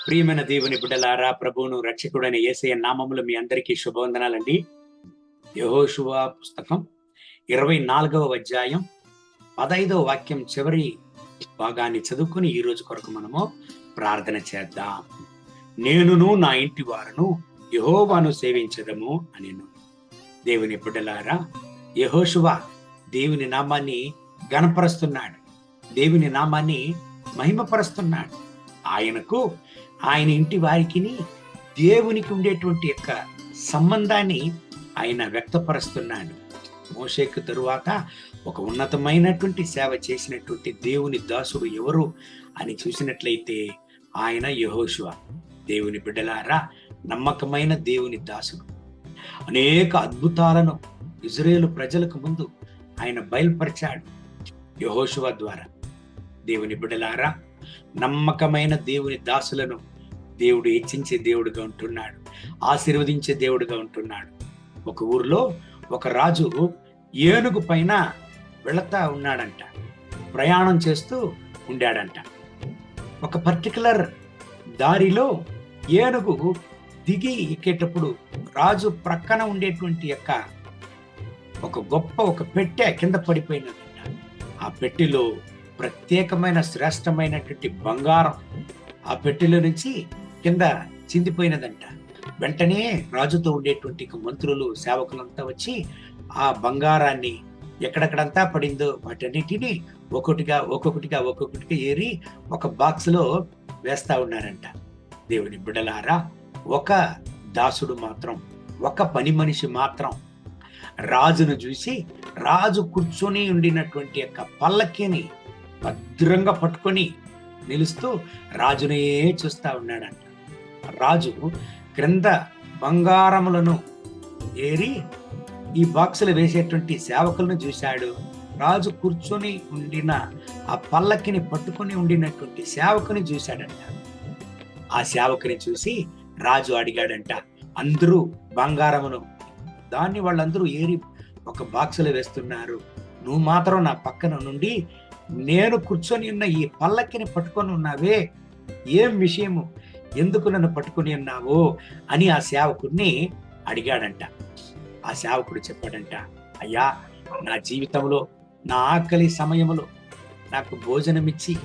ప్రియమైన దేవుని బిడ్డలారా, ప్రభువును రక్షకుడైన యేసయ్య నామములో మీ అందరికీ శుభవందనాలండి. యెహోషువ పుస్తకం 24వ అధ్యాయం 15వ వాక్యం చివరి భాగాన్ని చదువుకుని ఈ రోజు కొరకు మనము ప్రార్థన చేద్దాం. నేనును నా ఇంటి వారును యెహోవాను సేవించదము అనెను. దేవుని బిడ్డలారా, యెహోషువ దేవుని నామాన్ని గణపరుస్తున్నాడు, దేవుని నామాన్ని మహిమపరుస్తున్నాడు. ఆయన ఇంటి వారికి దేవునికి ఉండేటువంటి యొక్క సంబంధాన్ని ఆయన వ్యక్తపరుస్తున్నాడు. మోషేకు తరువాత ఒక ఉన్నతమైనటువంటి సేవ చేసినటువంటి దేవుని దాసుడు ఎవరు అని చూసినట్లయితే ఆయన యెహోషువ. దేవుని బిడ్డలారా, నమ్మకమైన దేవుని దాసుడు అనేక అద్భుతాలను ఇజ్రాయేలు ప్రజలకు ముందు ఆయన బయలుపరిచాడు యెహోషువ ద్వారా. దేవుని బిడ్డలారా, నమ్మకమైన దేవుని దాసులను దేవుడు హెచ్చించే దేవుడుగా ఉంటున్నాడు, ఆశీర్వదించే దేవుడుగా ఉంటున్నాడు. ఒక ఊరిలో ఒక రాజు ఏనుగు పైన వెళతా ఉన్నాడంట, ప్రయాణం చేస్తూ ఉండాడంట. ఒక పర్టికులర్ దారిలో ఏనుగు దిగి ఎక్కేటప్పుడు రాజు ప్రక్కన ఉండేటువంటి యొక్క ఒక పెట్టె కింద పడిపోయినదంట. ఆ పెట్టెలో ప్రత్యేకమైన శ్రేష్టమైనటువంటి బంగారం ఆ పెట్టెలో నుంచి కింద చిందిపోయినదంట. వెంటనే రాజుతో ఉండేటువంటి మంత్రులు, సేవకులంతా వచ్చి ఆ బంగారాన్ని ఎక్కడెక్కడంతా పడిందో వాటన్నిటినీ ఒక్కొక్కటిగా ఏరి ఒక బాక్స్ లో వేస్తా ఉన్నారంట. దేవుని బిడ్డలారా, ఒక దాసుడు మాత్రం, ఒక పని మనిషి మాత్రం రాజును చూసి రాజు కూర్చొని ఉండినటువంటి యొక్క పల్లకిని భద్రంగా పట్టుకొని నిలుస్తూ రాజునే చూస్తా ఉన్నాడంట. రాజు క్రింద బంగారములను ఏరి ఈ బాక్సులు వేసేటువంటి సేవకులను చూశాడు. రాజు కూర్చొని ఉండిన ఆ పల్లకిని పట్టుకొని ఉండినటువంటి సేవకుని చూశాడంట. ఆ సేవకుని చూసి రాజు అడిగాడంట, అందరూ బంగారమును దాన్ని వాళ్ళందరూ ఏరి ఒక బాక్సులో వేస్తున్నారు, నువ్వు మాత్రం నా పక్కన నుండి నేను కూర్చొని ఉన్న ఈ పల్లకిని పట్టుకొని ఉన్నావే, ఏం విషయము, ఎందుకు నన్ను పట్టుకొని ఉన్నావు అని ఆ సేవకుడిని అడిగాడంట. ఆ సేవకుడు చెప్పాడంట, అయ్యా, నా జీవితంలో నా ఆకలి సమయంలో నాకు భోజనమిచ్చి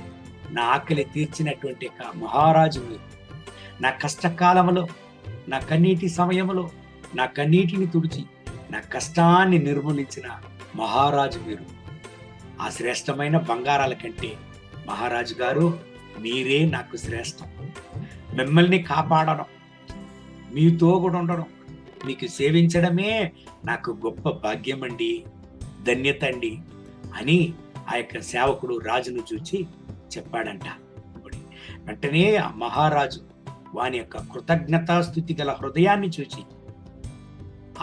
నా ఆకలి తీర్చినటువంటి మహారాజు మీరు. నా కష్టకాలంలో, నా కన్నీటి సమయంలో నా కన్నీటిని తుడిచి నా కష్టాన్ని నిర్మూలించిన మహారాజు మీరు. ఆ శ్రేష్టమైన బంగారాల కంటే మహారాజు గారు మీరే నాకు శ్రేష్టం. మిమ్మల్ని కాపాడడం, మీతో కూడా ఉండడం, మీకు సేవించడమే నాకు గొప్ప భాగ్యం అండి, ధన్యత అండి అని ఆ యొక్క సేవకుడు రాజును చూచి చెప్పాడంట. వెంటనే ఆ మహారాజు వాని యొక్క కృతజ్ఞతాస్థుతి గల హృదయాన్ని చూచి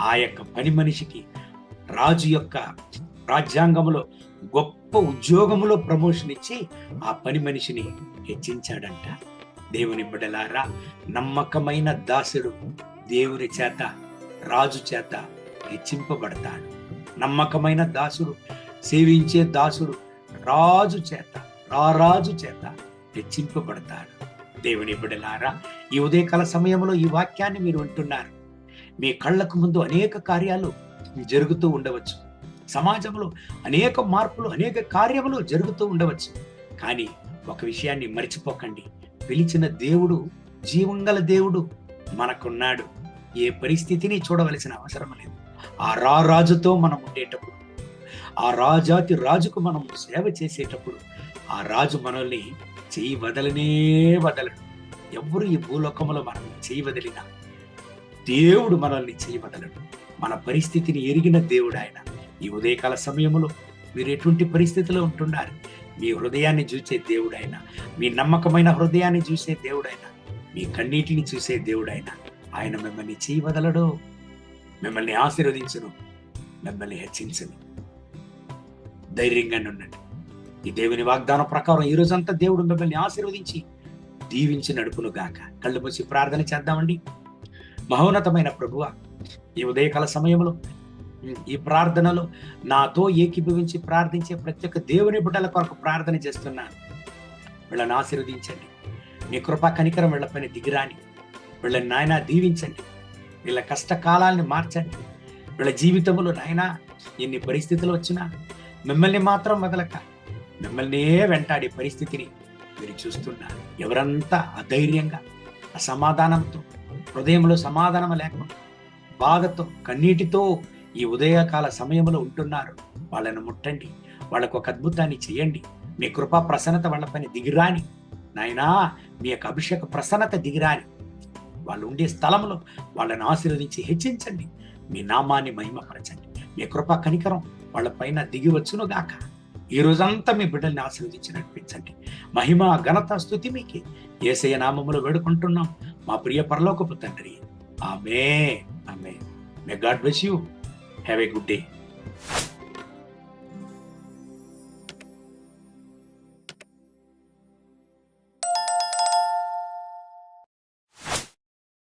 ఆ యొక్క పని మనిషికి రాజు యొక్క రాజ్యాంగంలో గొప్ప ఉద్యోగములో ప్రమోషన్ ఇచ్చి ఆ పని మనిషిని హెచ్చించాడంట. దేవుని బిడ్డలారా, నమ్మకమైన దాసుడు దేవుని చేత, రాజు చేత హెచ్చింపబడతాడు. నమ్మకమైన దాసుడు, సేవించే దాసుడు రాజు చేత హెచ్చింపబడతాడు. దేవుని బిడ్డలారా, ఈ ఉదయకాల సమయంలో ఈ వాక్యాన్ని మీరు వింటున్నారు. మీ కళ్ళకు ముందు అనేక కార్యాలు జరుగుతూ ఉండవచ్చు, సమాజంలో అనేక మార్పులు, అనేక కార్యములు జరుగుతూ ఉండవచ్చు. కానీ ఒక విషయాన్ని మర్చిపోకండి, పిలిచిన దేవుడు, జీవంగల దేవుడు మనకున్నాడు. ఏ పరిస్థితిని చూడవలసిన అవసరం లేదు. ఆ రాజుతో మనం ఉండేటప్పుడు, ఆ రాజాతి రాజుకు మనం సేవ చేసేటప్పుడు ఆ రాజు మనల్ని చెయ్యి వదలడు. ఎవరు ఈ భూలోకంలో మనం చెయ్యి వదిలినా దేవుడు మనల్ని చెయ్యి వదలడు. మన పరిస్థితిని ఎరిగిన దేవుడు ఆయన. ఈ ఉదయకాల సమయంలో మీరు ఎటువంటి పరిస్థితిలో ఉంటున్నారు, మీ హృదయాన్ని చూసే దేవుడైనా, మీ నమ్మకమైన హృదయాన్ని చూసే దేవుడైనా, మీ కన్నీటిని చూసే దేవుడైనా ఆయన మిమ్మల్ని చెయ్యి వదలడు, మిమ్మల్ని ఆశీర్వదించును, మిమ్మల్ని హెచ్చించును. ధైర్యంగా ఉండండి. ఈ దేవుని వాగ్దానం ప్రకారం ఈ రోజంతా దేవుడు మిమ్మల్ని ఆశీర్వదించి దీవించి నడుపును గాక. కళ్ళు మూసి ప్రార్థన చేద్దామండి. మహోన్నతమైన ప్రభువా, ఈ ఉదయకాల సమయంలో ఈ ప్రార్థనలో నాతో ఏకీభవించి ప్రార్థించే ప్రతి ఒక్క దేవుని బిడ్డల కొరకు ప్రార్థన చేస్తున్నాను. వీళ్ళని ఆశీర్వదించండి, మీ కృపా కనికరం వీళ్ళపైన దిగిరాని, వీళ్ళని నాయన దీవించండి. వీళ్ళని నాయన దీవించండి. వీళ్ళ కష్టకాలాన్ని మార్చండి. వీళ్ళ జీవితంలో నాయన ఎన్ని పరిస్థితులు వచ్చినా మిమ్మల్ని మాత్రం వదలక మిమ్మల్నే వెంటాడే పరిస్థితిని మీరు చూస్తున్నారు. ఎవరంతా అధైర్యంగా, అసమాధానంతో, హృదయంలో సమాధానం లేకుండా, బాధతో, కన్నీటితో ఈ ఉదయకాల సమయంలో ఉంటున్నారు, వాళ్ళను ముట్టండి. వాళ్ళకు ఒక అద్భుతాన్ని చేయండి. మీ కృపా ప్రసన్నత వాళ్ళపైన దిగిరాని నాయనా, మీ యొక్క అభిషేక ప్రసన్నత దిగిరాని, వాళ్ళు ఉండే స్థలంలో వాళ్ళని ఆశీర్వదించి హెచ్చించండి. మీ నామాన్ని మహిమపరచండి. మీ కృపా కనికరం వాళ్ళపైన దిగి వచ్చును గాక. ఈ రోజంతా మీ బిడ్డల్ని ఆశీర్వదించి నడిపించండి. మహిమ ఘనత స్తుతి మీకే యేసయ్య నామములో వేడుకుంటున్నాం మా ప్రియ పరలోకపు తండ్రి. ఆమేన్. ఆమేన్. May God bless you. Have a good day.